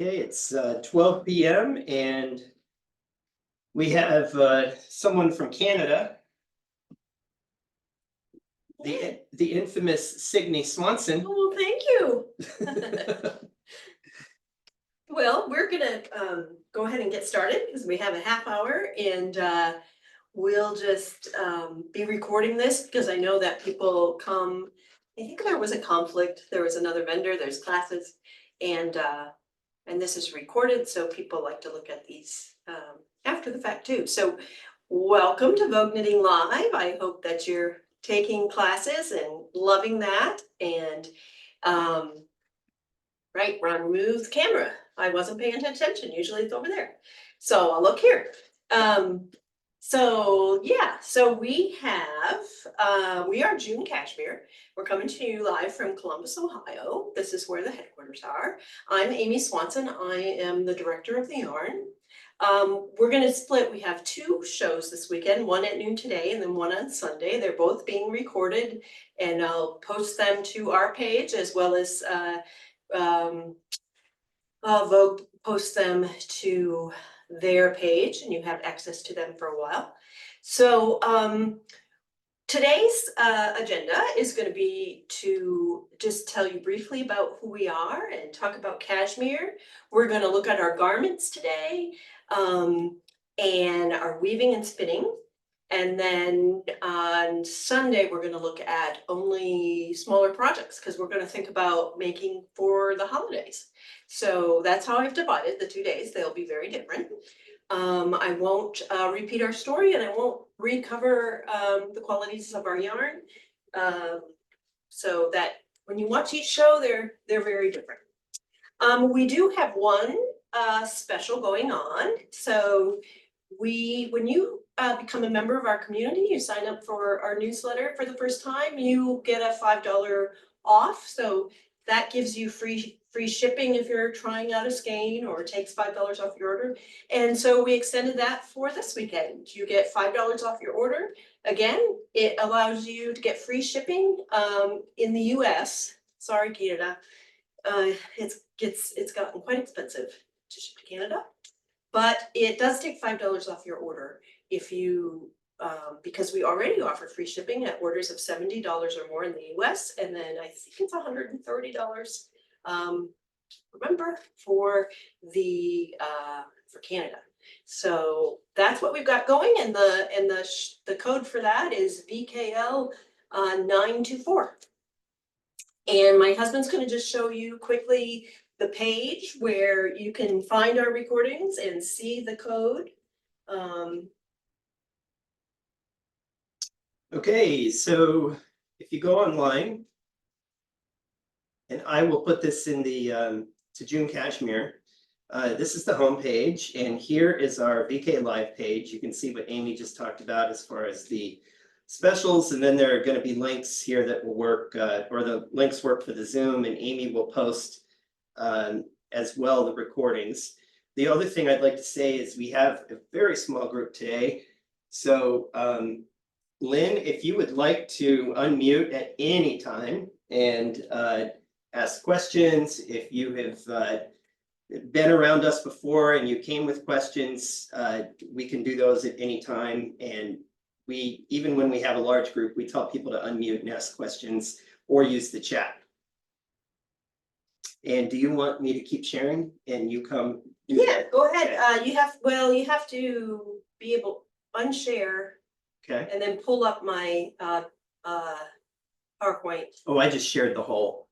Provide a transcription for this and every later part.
Okay, it's 12 p.m. and we have someone from Canada, the infamous Signe Swanson. Oh, thank you. Well, we're gonna go ahead and get started because we have a half hour, and we'll just be recording this because I know that people come. I think there was a conflict. There was another vendor. There's classes, and this is recorded, so people like to look at these after the fact too. So, welcome to Vogue Knitting Live. I hope that you're taking classes and loving that. And right, Ron, move the camera. I wasn't paying attention. Usually it's over there. So I'll look here. So we are June Cashmere. We're coming to you live from Columbus, Ohio. This is where the headquarters are. I'm Amy Swanson. I am the director of the yarn. We're gonna split. We have two shows this weekend, one at noon today and then one on Sunday. They're both being recorded, and I'll post them to our page as well as Vogue posts them to their page, and you have access to them for a while. So today's agenda is going to be to just tell you briefly about who we are and talk about Cashmere. We're going to look at our garments today and our weaving and spinning. And then on Sunday, we're going to look at only smaller projects because we're going to think about making for the holidays. So that's how I've divided the 2 days. They'll be very different. I won't repeat our story, and I won't recover the qualities of our yarn. So that when you watch each show, they're very different. We do have one special going on. So when you become a member of our community, you sign up for our newsletter for the first time, you get a $5 off. So that gives you free shipping if you're trying out a skein, or takes $5 off your order. And so we extended that for this weekend. You get $5 off your order. Again, it allows you to get free shipping in the US. Sorry, Canada. It's gotten quite expensive to ship to Canada. But it does take $5 off your order if you, because we already offer free shipping at orders of $70 or more in the US, and then I think it's $130. Remember, for Canada. So that's what we've got going, and the code for that is VKL 924. And my husband's going to just show you quickly the page where you can find our recordings and see the code. Okay, so if you go online, and I will put this in the to June Cashmere. This is the home page, and here is our VKLive page. You can see what Amy just talked about as far as the specials, and then there are going to be links here that will work, or the links work for the Zoom, and Amy will post as well the recordings. The other thing I'd like to say is we have a very small group today. So Lynn, if you would like to unmute at any time and ask questions, if you have been around us before and you came with questions, we can do those at any time. And even when we have a large group, we tell people to unmute and ask questions or use the chat. And do you want me to keep sharing and you come? Yeah, go ahead. You have to be able to unshare. Okay. And then pull up my PowerPoint. Oh, I just shared the whole.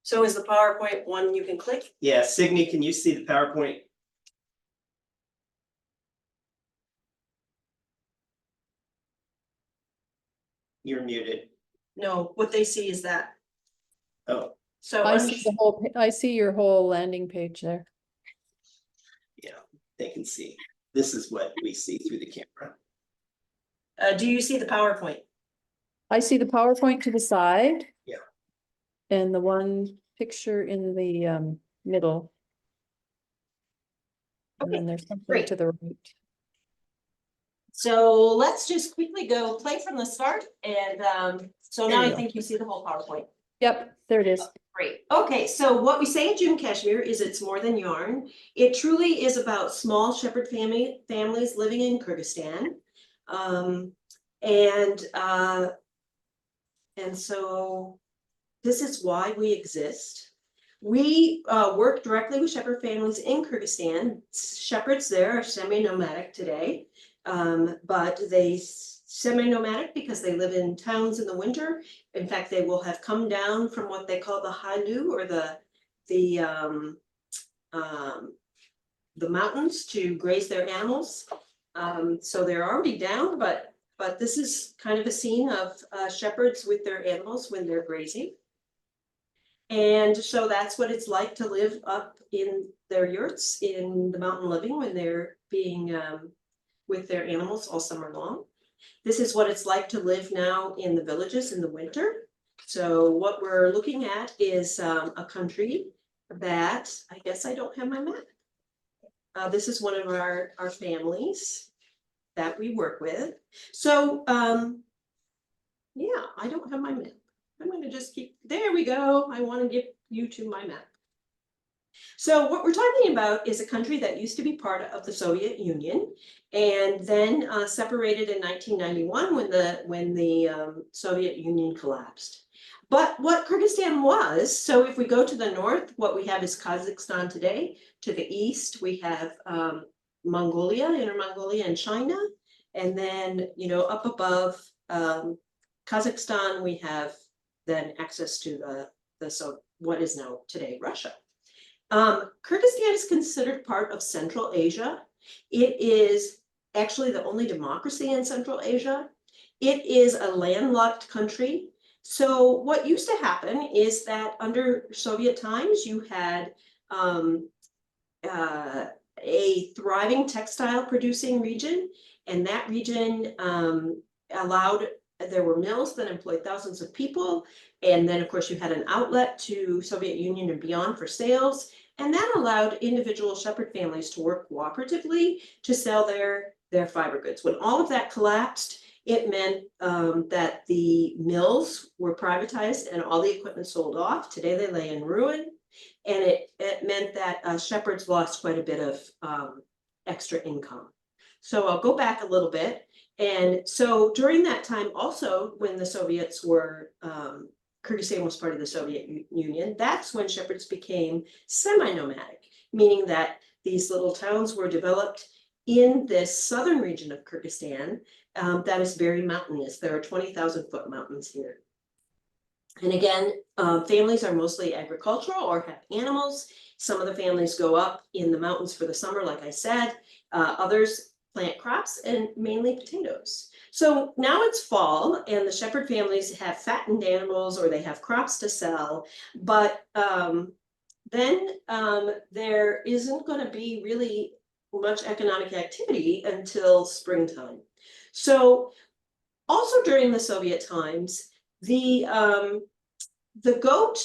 So is the PowerPoint one you can click? Yeah, Signe, can you see the PowerPoint? You're muted. No, what they see is that. Oh. So I see your whole landing page there. Yeah, they can see. This is what we see through the camera. do you see the PowerPoint? I see the PowerPoint to the side. Yeah. And the one picture in the middle. And Okay, then there's something great. to the right. So let's just quickly go play from the start. And so now I think you see the whole PowerPoint. Yep, there it is. Great. Okay, so what we say at June Cashmere is it's more than yarn. It truly is about small shepherd families living in Kyrgyzstan. Um, and so this is why we exist. We work directly with shepherd families in Kyrgyzstan. Shepherds there are semi-nomadic today, but they semi-nomadic because they live in towns in the winter. In fact, they will have come down from what they call the Hailu or the mountains to graze their animals. So they're already down, but this is kind of a scene of shepherds with their animals when they're grazing. And so that's what it's like to live up in their yurts in the mountain living when they're being with their animals all summer long. This is what it's like to live now in the villages in the winter. So what we're looking at is a country that, I guess I don't have my map. This is one of our families that we work with. So yeah, I don't have my map. I'm going to just keep, there we go. I want to give you to my map. So what we're talking about is a country that used to be part of the Soviet Union and then separated in 1991 when the Soviet Union collapsed. But what Kyrgyzstan was, so if we go to the north, what we have is Kazakhstan today. To the east, we have Mongolia, Inner Mongolia and China. And then, you know, up above Kazakhstan, we have then access to so what is now today Russia. Kyrgyzstan is considered part of Central Asia. It is actually the only democracy in Central Asia. It is a landlocked country. So what used to happen is that under Soviet times, you had a thriving textile producing region, and that region there were mills that employed thousands of people. And then of course you had an outlet to Soviet Union and beyond for sales. And that allowed individual shepherd families to work cooperatively to sell their fiber goods. When all of that collapsed, it meant that the mills were privatized and all the equipment sold off. Today they lay in ruin. And it meant that shepherds lost quite a bit of extra income. So I'll go back a little bit. And so during that time also, when the Soviets were, Kyrgyzstan was part of the Soviet Union, that's when shepherds became semi-nomadic, meaning that these little towns were developed in this southern region of Kyrgyzstan that is very mountainous. There are 20,000-foot mountains here. And again, families are mostly agricultural or have animals. Some of the families go up in the mountains for the summer, like I said. Others plant crops and mainly potatoes. So now it's fall and the shepherd families have fattened animals or they have crops to sell, but then there isn't going to be really much economic activity until springtime. So also during the Soviet times, the goat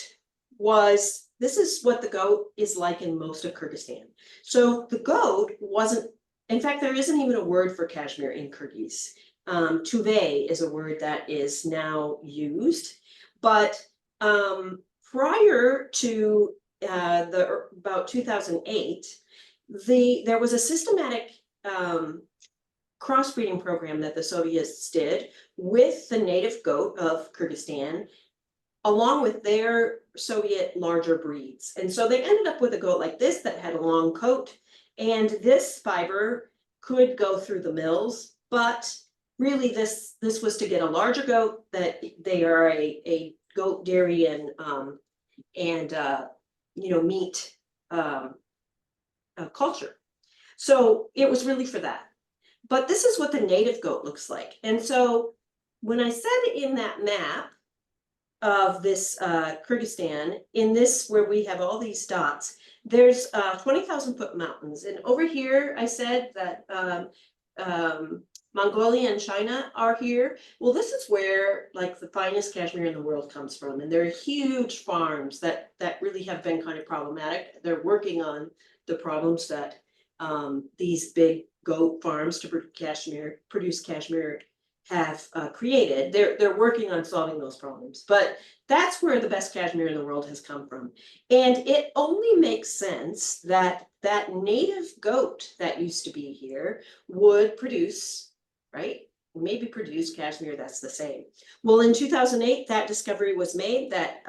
was, this is what the goat is like in most of Kyrgyzstan. So the goat wasn't, in fact, there isn't even a word for Kashmir in Kyrgyz. Tuvey is a word that is now used, but prior to about 2008, there was a systematic crossbreeding program that the Soviets did with the native goat of Kyrgyzstan, along with their Soviet larger breeds. And so they ended up with a goat like this that had a long coat. And this fiber could go through the mills, but really this was to get a larger goat, that they are a goat dairy and you know, meat culture. So it was really for that. But this is what the native goat looks like. And so when I said in that map of this Kyrgyzstan, in this where we have all these dots, there's 20,000-foot mountains. And over here, I said that Mongolia and China are here. Well, this is where like the finest cashmere in the world comes from. And there are huge farms that really have been kind of problematic. They're working on the problems that these big goat farms to produce cashmere have created. They're working on solving those problems, but that's where the best cashmere in the world has come from. And it only makes sense that that native goat that used to be here would produce, right? Maybe produce cashmere that's the same. Well, in 2008, that discovery was made that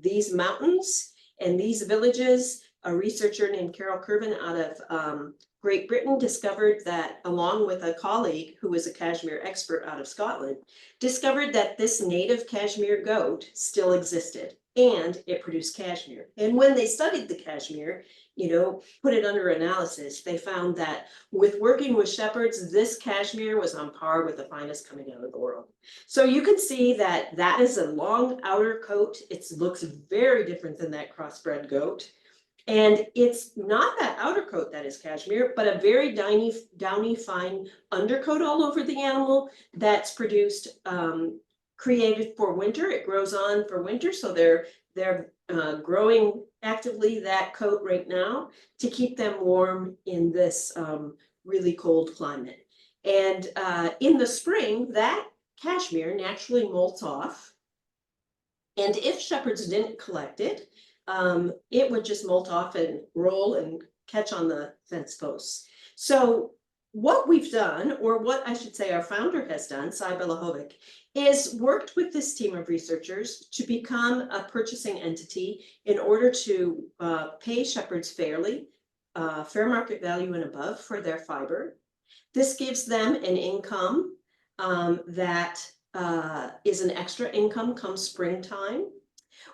these mountains and these villages, a researcher named Carol Kervin out of Great Britain discovered that, along with a colleague who was a cashmere expert out of Scotland, discovered that this native cashmere goat still existed and it produced cashmere. And when they studied the cashmere, put it under analysis, they found that with working with shepherds, this cashmere was on par with the finest coming out of the world. So you can see that that is a long outer coat. It looks very different than that crossbred goat. And it's not that outer coat that is cashmere, but a very downy, fine undercoat all over the animal that's produced, created for winter. It grows on for winter, so they're growing actively that coat right now to keep them warm in this really cold climate. And in the spring, that cashmere naturally molts off. And if shepherds didn't collect it, it would just molt off and roll and catch on the fence posts. So what we've done, or what I should say our founder has done, Cy Belahovic, is worked with this team of researchers to become a purchasing entity in order to pay shepherds fairly, fair market value and above for their fiber. This gives them an income that is an extra income come springtime.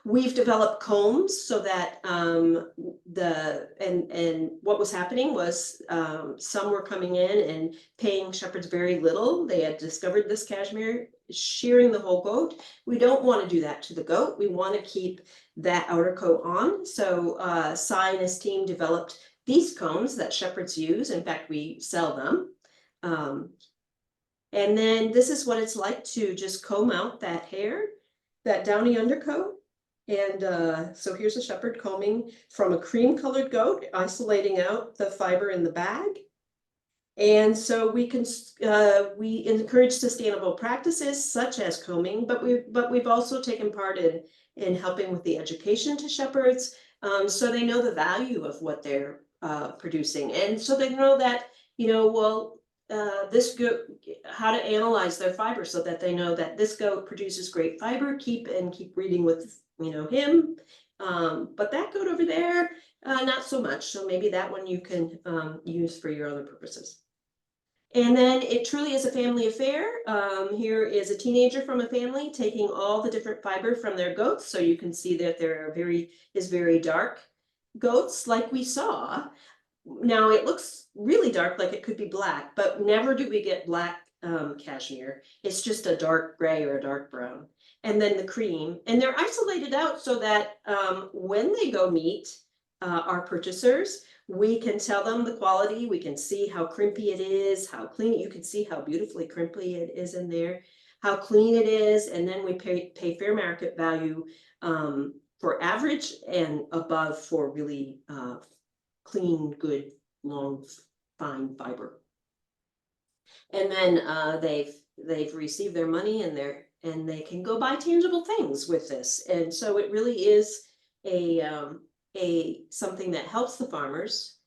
We've developed combs so that what was happening was some were coming in and paying shepherds very little. They had discovered this cashmere, shearing the whole goat. We don't want to do that to the goat. We want to keep that outer coat on. So Cy and his team developed these combs that shepherds use. In fact, we sell them. And then this is what it's like to just comb out that hair, that downy undercoat. And so here's a shepherd combing from a cream colored goat, isolating out the fiber in the bag. And so we encourage sustainable practices such as combing, but we've also taken part in helping with the education to shepherds, so they know the value of what they're producing, and so they know that this goat, how to analyze their fiber so that they know that this goat produces great fiber. Keep breeding with him, but that goat over there, not so much. So maybe that one you can use for your other purposes. And then it truly is a family affair. Here is a teenager from a family taking all the different fiber from their goats. So you can see that there are very dark goats like we saw. Now it looks really dark, like it could be black, but never do we get black cashmere. It's just a dark gray or a dark brown. And then the cream, and they're isolated out so that when they go meet our purchasers, we can tell them the quality. We can see how crimpy it is, how clean. You can see how beautifully crimpy it is in there, how clean it is, and then we pay fair market value for average and above for really clean, good, long, fine fiber. And then they've received their money and they can go buy tangible things with this. And so it really is something that helps the farmers.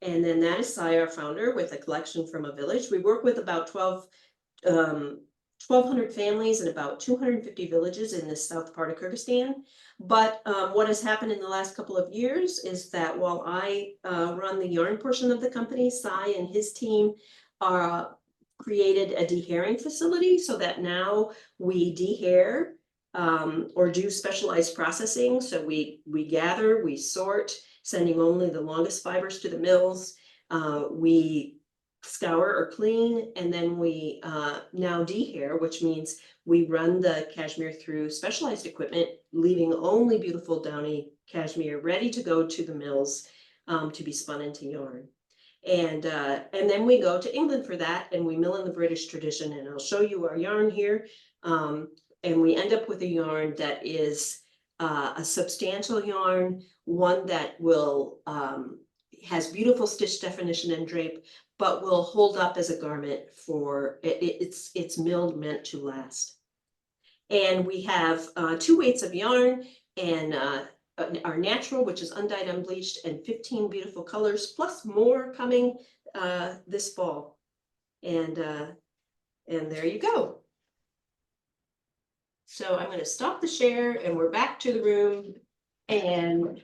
And then that is Cy, our founder, with a collection from a village. We work with about 1,200 families and about 250 villages in the south part of Kyrgyzstan. But what has happened in the last couple of years is that while I run the yarn portion of the company, Cy and his team created a dehairing facility so that now we dehair or do specialized processing. So we gather, we sort, sending only the longest fibers to the mills. We scour or clean, and then we now dehair, which means we run the cashmere through specialized equipment, leaving only beautiful downy cashmere ready to go to the mills to be spun into yarn. And then we go to England for that, and we mill in the British tradition, and I'll show you our yarn here. And we end up with a yarn that is a substantial yarn, one that will has beautiful stitch definition and drape, but will hold up as a garment for, it's milled meant to last. And we have 2 weights of yarn and our natural, which is undyed, unbleached, and 15 beautiful colors, plus more coming this fall. And there you go. So I'm gonna stop the share and we're back to the room. And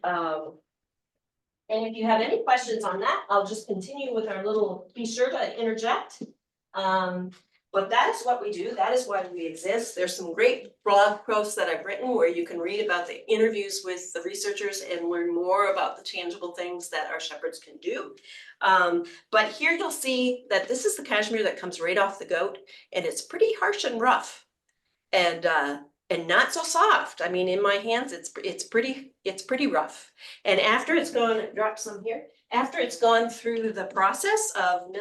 if you have any questions on that, I'll just continue with our little, be sure to interject. But that is what we do, that is why we exist. There's some great blog posts that I've written where you can read about the interviews with the researchers and learn more about the tangible things that our shepherds can do. But here you'll see that this is the cashmere that comes right off the goat, and it's pretty harsh and rough. And not so soft. I mean, in my hands, it's pretty rough. And after it's gone, drop some here. After it's gone through the process of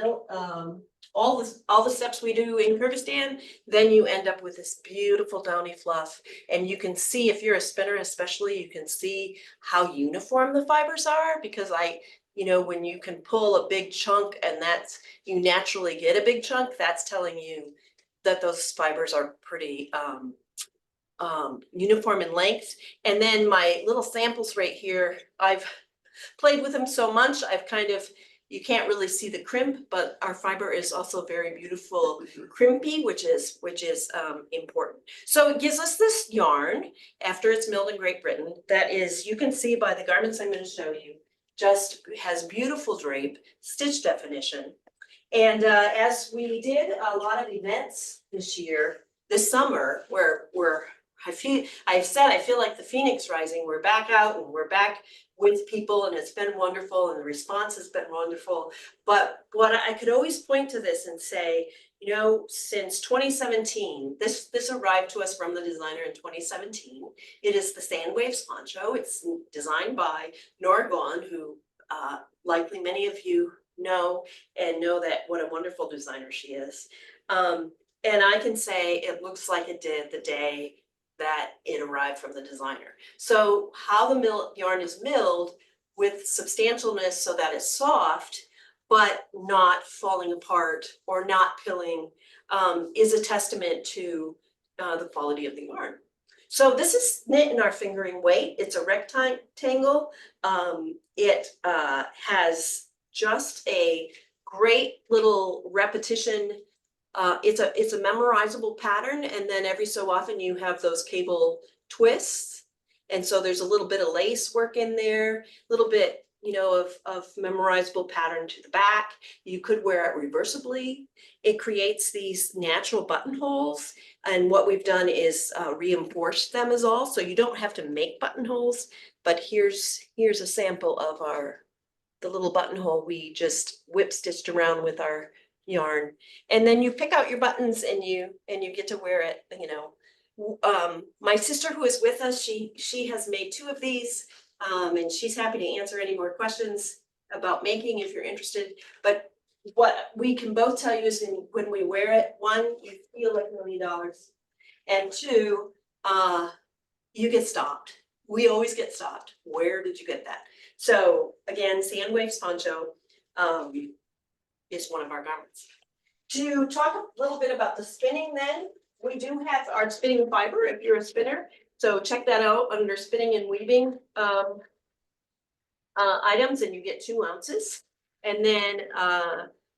all the steps we do in Kyrgyzstan, then you end up with this beautiful downy fluff. And you can see, if you're a spinner especially, you can see how uniform the fibers are, because when you can pull a big chunk and you naturally get a big chunk, that's telling you that those fibers are pretty uniform in length. And then my little samples right here, I've played with them so much, you can't really see the crimp, but our fiber is also very beautiful crimpy, which is important. So it gives us this yarn after it's milled in Great Britain that is, you can see by the garments I'm going to show you, just has beautiful drape, stitch definition. And as we did a lot of events this summer, where I feel like the Phoenix Rising, we're back out and we're back with people, and it's been wonderful and the response has been wonderful. But what I could always point to this and say, since 2017, this arrived to us from the designer in 2017. It is the Sand Waves poncho. It's designed by Nora Gaughan, who likely many of you know that what a wonderful designer she is. And I can say it looks like it did the day that it arrived from the designer. So how the yarn is milled with substantialness so that it's soft, but not falling apart or not pilling, is a testament to the quality of the yarn. So this is knit in our fingering weight. It's a rectangle. It has just a great little repetition. It's a memorizable pattern, and then every so often you have those cable twists, and so there's a little bit of lace work in there, a little bit of memorizable pattern to the back. You could wear it reversibly. It creates these natural buttonholes, and what we've done is reinforce them as all, so you don't have to make buttonholes. But here's a sample of the little buttonhole we just whip stitched around with our yarn, and then you pick out your buttons and you get to wear it. My sister who is with us, she has made 2 of these, and she's happy to answer any more questions about making if you're interested. But what we can both tell you is when we wear it, 1, you feel like $1 million, and 2, you get stopped. We always get stopped. Where did you get that? So again, Sand Waves poncho is one of our garments. To talk a little bit about the spinning then, we do have our spinning fiber if you're a spinner. So check that out under spinning and weaving items, and you get 2 ounces. And then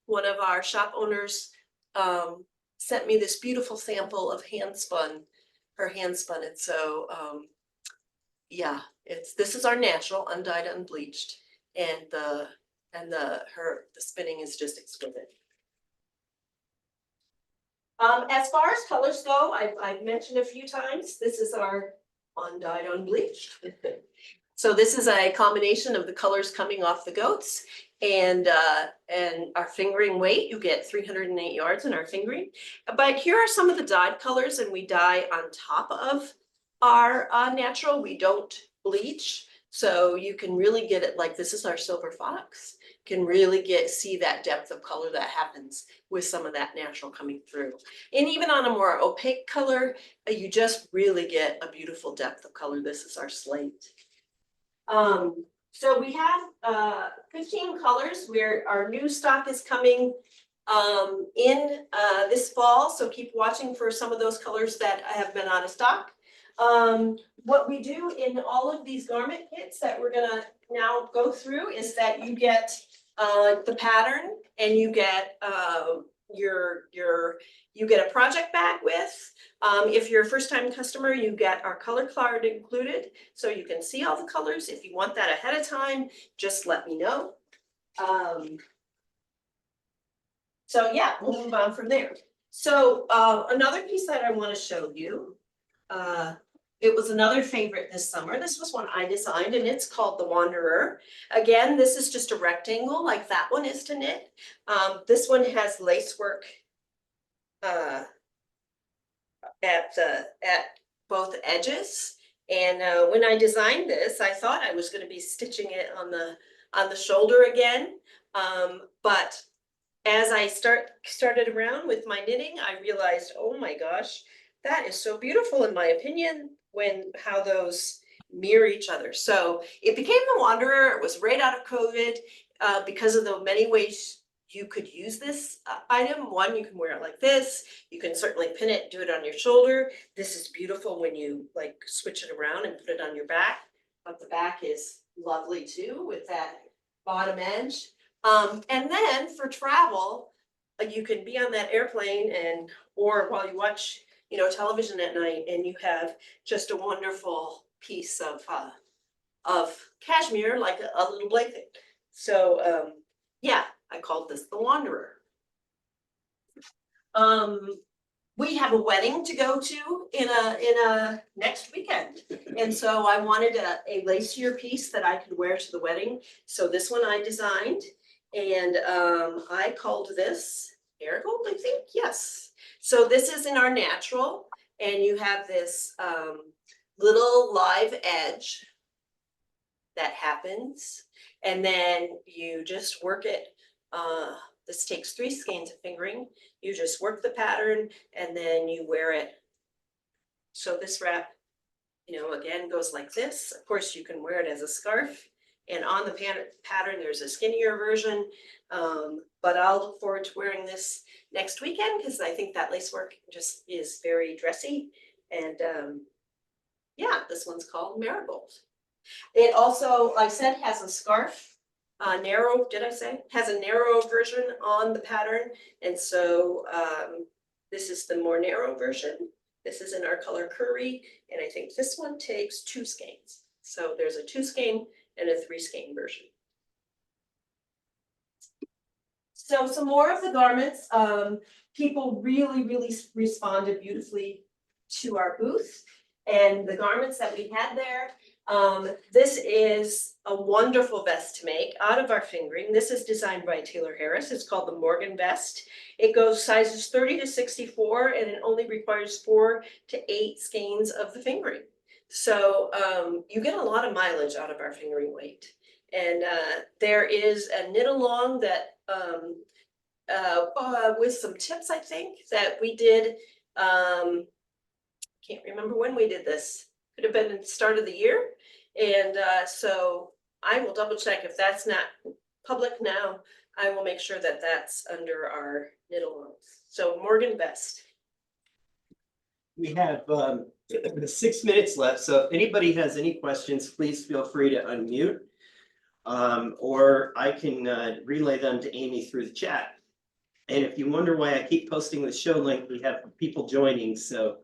one of our shop owners sent me this beautiful sample of her hand spun. And so yeah, this is our natural, undyed, unbleached, and the spinning is just exquisite. As far as colors go, I've mentioned a few times, this is our undyed, unbleached. So this is a combination of the colors coming off the goats, and our fingering weight. You get 308 yards in our fingering. But here are some of the dyed colors, and we dye on top of our natural. We don't bleach, so you can really get it. Like this is our silver fox. Can really see that depth of color that happens with some of that natural coming through. And even on a more opaque color, you just really get a beautiful depth of color. This is our slate. So we have 15 colors where our new stock is coming in this fall, so keep watching for some of those colors that have been out of stock. What we do in all of these garment kits that we're gonna now go through is that you get the pattern and you get you get a project bag with. If you're a first-time customer, you get our color card included, so you can see all the colors. If you want that ahead of time, just let me know. So yeah, we'll move on from there. So another piece that I want to show you, it was another favorite this summer. This was one I designed and it's called the Wanderer. Again, this is just a rectangle like that one is to knit. This one has lace work at both edges. And when I designed this, I thought I was going to be stitching it on the shoulder again. But as I started around with my knitting, I realized, oh my gosh, that is so beautiful in my opinion, how those mirror each other. So it became the Wanderer. It was right out of COVID because of the many ways you could use this item. One, you can wear it like this. You can certainly pin it, do it on your shoulder. This is beautiful when you like switch it around and put it on your back. But the back is lovely too with that bottom edge. And then for travel, you can be on that airplane or while you watch, television at night, and you have just a wonderful piece of cashmere, like a little blanket. So yeah, I called this the Wanderer. We have a wedding to go to in a next weekend. And so I wanted a lacier piece that I could wear to the wedding. So this one I designed. And I called this Marigold, I think, yes. So this is in our natural, and you have this little live edge that happens, and then you just work it. This takes 3 skeins of fingering. You just work the pattern, and then you wear it. So this wrap, again, goes like this. Of course, you can wear it as a scarf. And on the pattern, there's a skinnier version, but I'll look forward to wearing this next weekend because I think that lace work just is very dressy. And yeah, this one's called Marigold. It also, like I said, has a scarf, narrow, did I say? Has a narrow version on the pattern. And so this is the more narrow version. This is in our color Curry. And I think this one takes 2 skeins. So there's a 2 skein and a 3 skein version. So some more of the garments. People really responded beautifully to our booth and the garments that we had there. This is a wonderful vest to make out of our fingering. This is designed by Taylor Harris. It's called the Morgan vest. It goes sizes 30 to 64 and it only requires 4 to 8 skeins of the fingering. So you get a lot of mileage out of our fingering weight. And there is a knit along that with some tips, I think, that we did. Can't remember when we did this. Could have been at the start of the year. And so I will double check if that's not public now. I will make sure that that's under our knit alongs. So Morgan vest. We have 6 minutes left, so if anybody has any questions, please feel free to unmute. Or I can relay them to Amy through the chat. And if you wonder why I keep posting the show link, we have people joining, so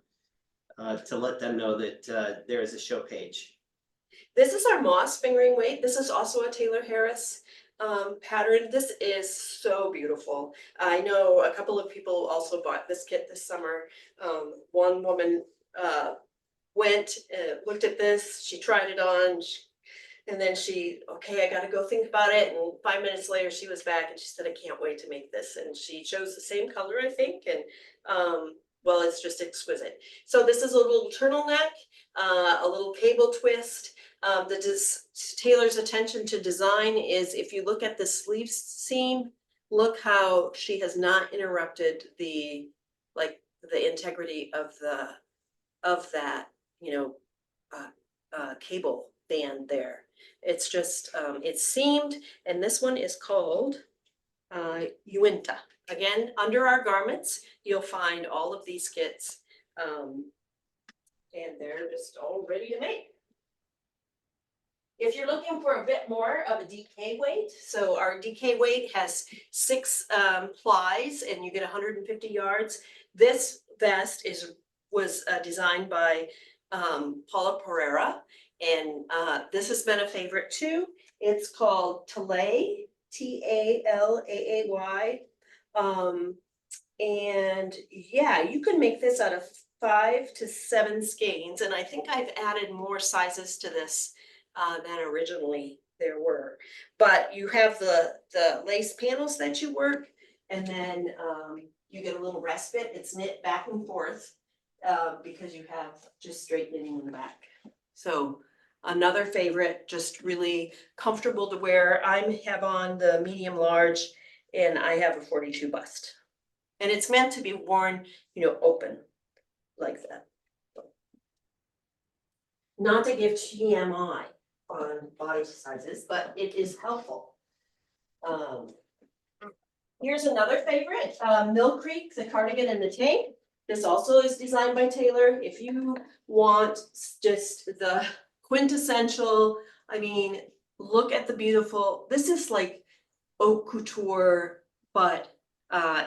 to let them know that there is a show page. This is our moss fingering weight. This is also a Taylor Harris pattern. This is so beautiful. I know a couple of people also bought this kit this summer. One woman went, looked at this, she tried it on, and then okay, I gotta go think about it. And 5 minutes later, she was back and she said, I can't wait to make this. And she chose the same color, I think. And well, it's just exquisite. So this is a little turtleneck, a little cable twist. Taylor's attention to design is if you look at the sleeve seam, look how she has not interrupted the integrity of that, cable band there. It's just, it's seamed, and this one is called Uinta. Again, under our garments, you'll find all of these kits. And they're just all ready to make. If you're looking for a bit more of a DK weight, so our DK weight has 6 plies and you get 150 yards. This vest was designed by Paula Pereira, and this has been a favorite too. It's called Talay, T-A-L-A-A-Y. And yeah, you can make this out of 5 to 7 skeins, and I think I've added more sizes to this than originally there were. But you have the lace panels that you work, and then you get a little respite. It's knit back and forth because you have just straight knitting in the back. So another favorite, just really comfortable to wear. I have on the medium large, and I have a 42 bust. And it's meant to be worn, open like that. Not to give TMI on body sizes, but it is helpful. Here's another favorite, Mill Creek, the cardigan and the tank. This also is designed by Taylor. If you want just the quintessential, I mean, look at the beautiful, this is like haute couture, but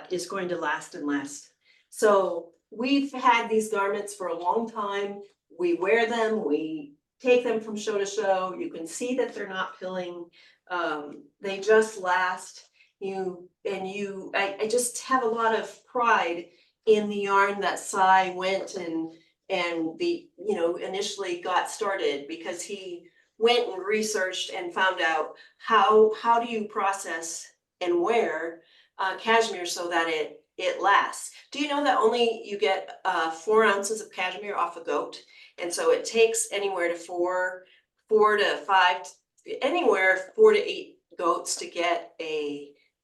is going to last and last. So we've had these garments for a long time. We wear them, we take them from show to show. You can see that they're not pilling. They just last. I just have a lot of pride in the yarn that Cy went and initially got started, because he went and researched and found out how do you process and wear cashmere so that it lasts. Do you know that only you get 4 ounces of cashmere off a goat? And so it takes anywhere to 4 to 5, anywhere 4 to 8 goats to get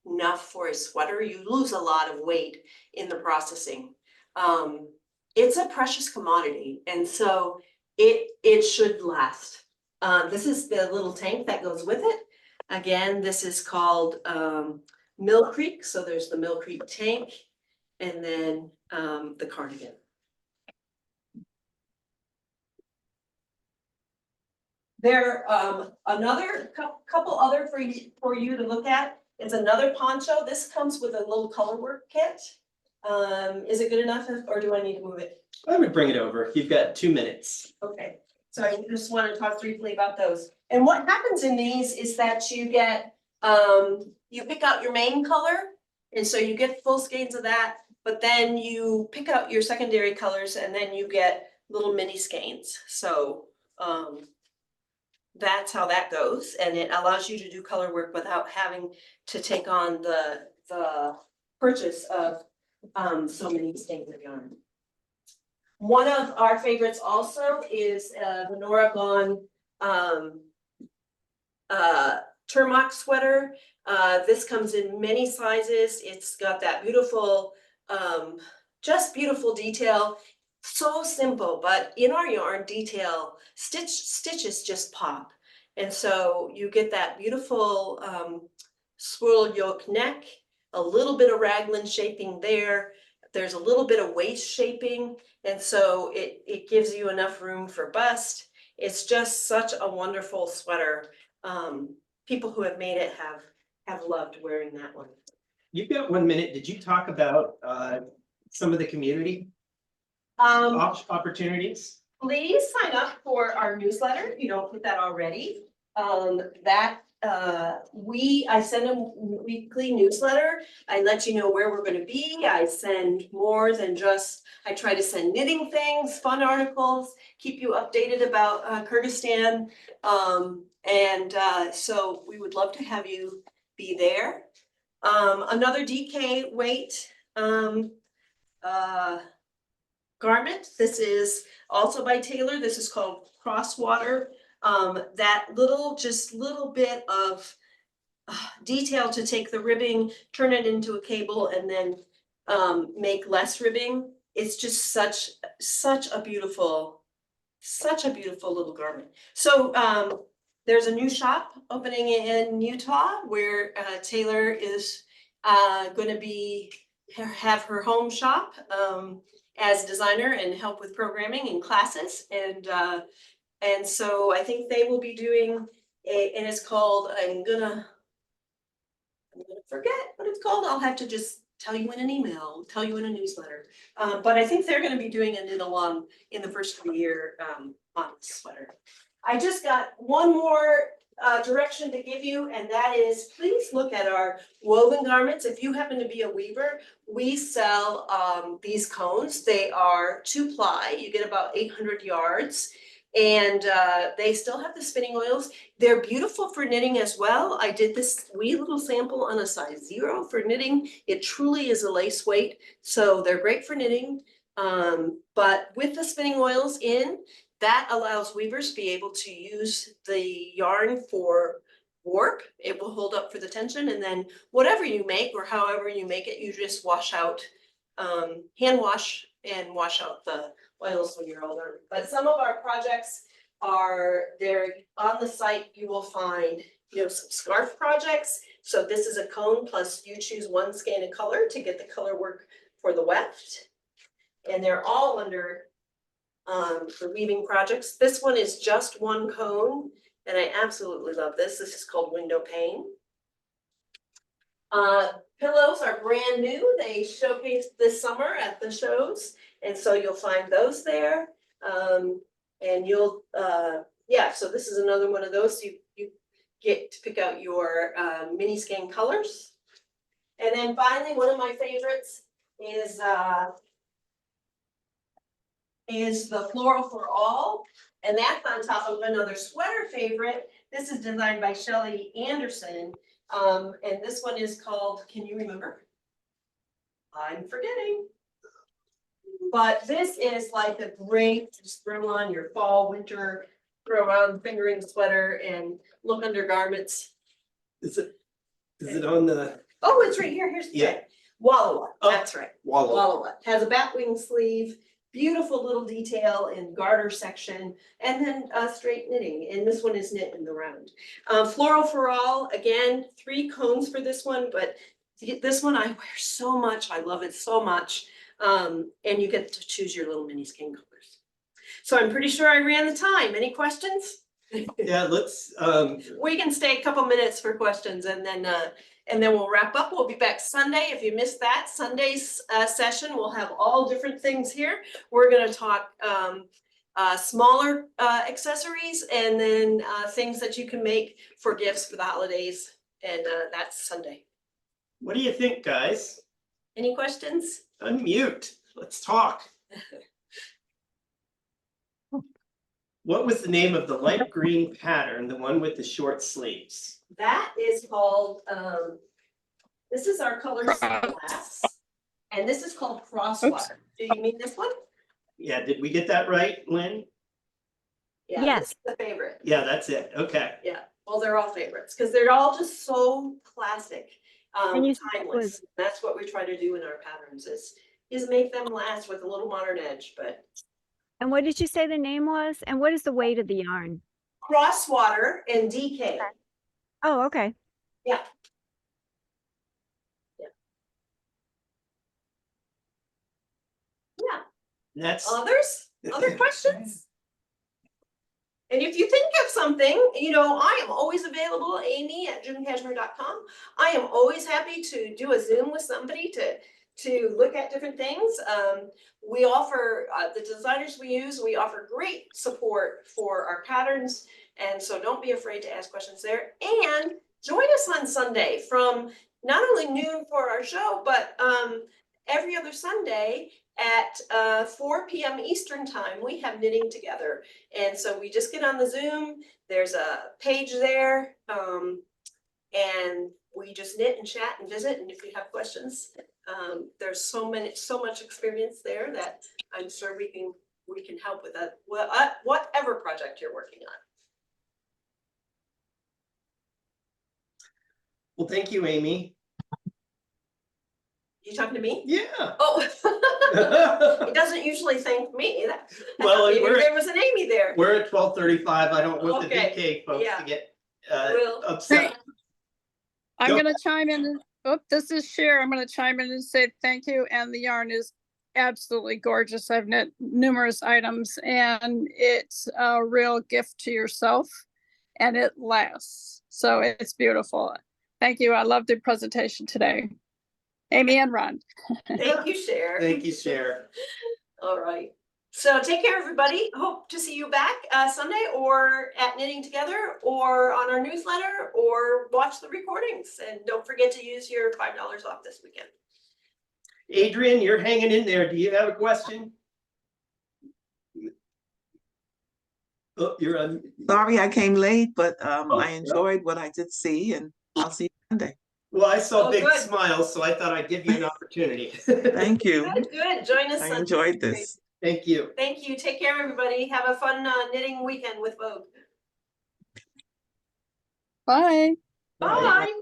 enough for a sweater. You lose a lot of weight in the processing. It's a precious commodity, and so it should last. This is the little tank that goes with it. Again, this is called Mill Creek. So there's the Mill Creek tank, and then the cardigan. There another couple other for you to look at. It's another poncho. This comes with a little color work kit. Is it good enough, or do I need to move it? I would bring it over. You've got 2 minutes. Okay, so I just want to talk briefly about those. And what happens in these is that you get, you pick out your main color, and so you get full skeins of that, but then you pick out your secondary colors, and then you get little mini skeins. So that's how that goes, and it allows you to do color work without having to take on the purchase of so many skeins of yarn. One of our favorites also is the Nora Gone Turmock sweater. This comes in many sizes. It's got that beautiful, just beautiful detail. So simple, but in our yarn, detail, stitches just pop. And so you get that beautiful swirl yoke neck, a little bit of raglan shaping there. There's a little bit of waist shaping, and so it gives you enough room for bust. It's just such a wonderful sweater. People who have made it have loved wearing that one. You've got 1 minute. Did you talk about some of the community opportunities? Please sign up for our newsletter if you don't put that already. I send a weekly newsletter. I let you know where we're going to be. I send more than just, I try to send knitting things, fun articles, keep you updated about Kyrgyzstan. So we would love to have you be there. Another DK weight garment. This is also by Taylor. This is called Crosswater. That little bit of detail to take the ribbing, turn it into a cable, and then make less ribbing. It's just such a beautiful little garment. So There's a new shop opening in Utah where Taylor is gonna have her home shop as designer and help with programming and classes. And so I think they will be doing and it's called, I'm gonna forget what it's called. I'll have to just tell you in an email, tell you in a newsletter. But I think they're gonna be doing a knit along in the first of the year on this sweater. I just got one more direction to give you, and that is please look at our woven garments. If you happen to be a weaver, we sell these cones. They are 2-ply. You get about 800 yards. And they still have the spinning oils. They're beautiful for knitting as well. I did this wee little sample on a size 0 for knitting. It truly is a lace weight, so they're great for knitting. But with the spinning oils in, that allows weavers to be able to use the yarn for warp. It will hold up for the tension, and then whatever you make or however you make it, you just wash out, hand wash and wash out the oils when you're all done. But some of our projects are there on the site. You will find, some scarf projects. So this is a cone plus you choose one skein of color to get the color work for the weft. And they're all under for weaving projects. This one is just one cone, and I absolutely love this. This is called Window Pane. Pillows are brand new. They showcased this summer at the shows, and so you'll find those there. And you'll, so this is another one of those. You get to pick out your mini skein colors. And then finally, one of my favorites is the Floral for All, and that's on top of another sweater favorite. This is designed by Shelly Anderson, and this one is called, can you remember? I'm forgetting. But this is like a great, just throw on your fall, winter, throw on fingering sweater and look undergarments. Is it on the Oh, it's right here, here's the Yeah. tag. Walla Walla, Oh. that's right. wall? Walla Walla, has a batwing sleeve, beautiful little detail in garter section, and then straight knitting, and this one is knit in the round. Floral for All, again, 3 cones for this one, but this one I wear so much, I love it so much. And you get to choose your little mini skein colors. So I'm pretty sure I ran the time. Any questions? Yeah, let's, We can stay a couple minutes for questions and then we'll wrap up. We'll be back Sunday. If you missed that, Sunday's session, we'll have all different things here. We're gonna talk smaller accessories and then things that you can make for gifts for the holidays. And that's Sunday. what do you think, guys? Any questions? Unmute, let's talk. What was the name of the light green pattern, the one with the short sleeves? That is called, this is our color glass. And this is called Crosswater. Do you mean this one? Yeah, did we get that right, Lynn? Yeah, Yes. this is the favorite. Yeah, that's it, okay. Yeah, well, they're all favorites because they're all just so classic, And you said it timeless. was- That's what we try to do in our patterns is make them last with a little modern edge, but And what did you say the name was? And what is the weight of the yarn? Crosswater and DK. Oh, okay. Yeah. That's, Other questions? And if you think of something, I am always available, amy@junecashmere.com. I am always happy to do a Zoom with somebody to look at different things. We offer, the designers we use, we offer great support for our patterns. And so don't be afraid to ask questions there. And join us on Sunday from not only noon for our show, but every other Sunday at 4 p.m. Eastern time, we have knitting together. And so we just get on the Zoom, there's a page there, and we just knit and chat and visit. And if you have questions, there's so much experience there that I'm sure we can help with that, whatever project you're working on. well, thank you, Amy. You talking to me? Yeah. Oh. It doesn't usually thank me. Well, we're- There was an Amy there. We're at 12:35. I don't want the Okay, VK folks yeah. to get Well, upset. I'm Go. gonna chime in, this is Cher, I'm gonna chime in and say thank you, and the yarn is absolutely gorgeous. I've knit numerous items, and it's a real gift to yourself, and it lasts, so it's beautiful. Thank you, I loved the presentation today. Amy and Ron. thank you, Cher. Thank you, Cher. All right. So take care, everybody. Hope to see you back Sunday or at Knitting Together or on our newsletter or watch the recordings. And don't forget to use your $5 off this weekend. Adrian, you're hanging in there. Do you have a question? Oh, you're on. Sorry I came late, but Oh, I enjoyed what I did see, and I'll see you Monday. Well, I saw Oh, big good. smiles, so I thought I'd give you an opportunity. Thank you. Good, good. Join us I Sunday. enjoyed this. Thank you. Thank you. Take care, everybody. Have a fun knitting weekend with Vogue. Bye. Bye.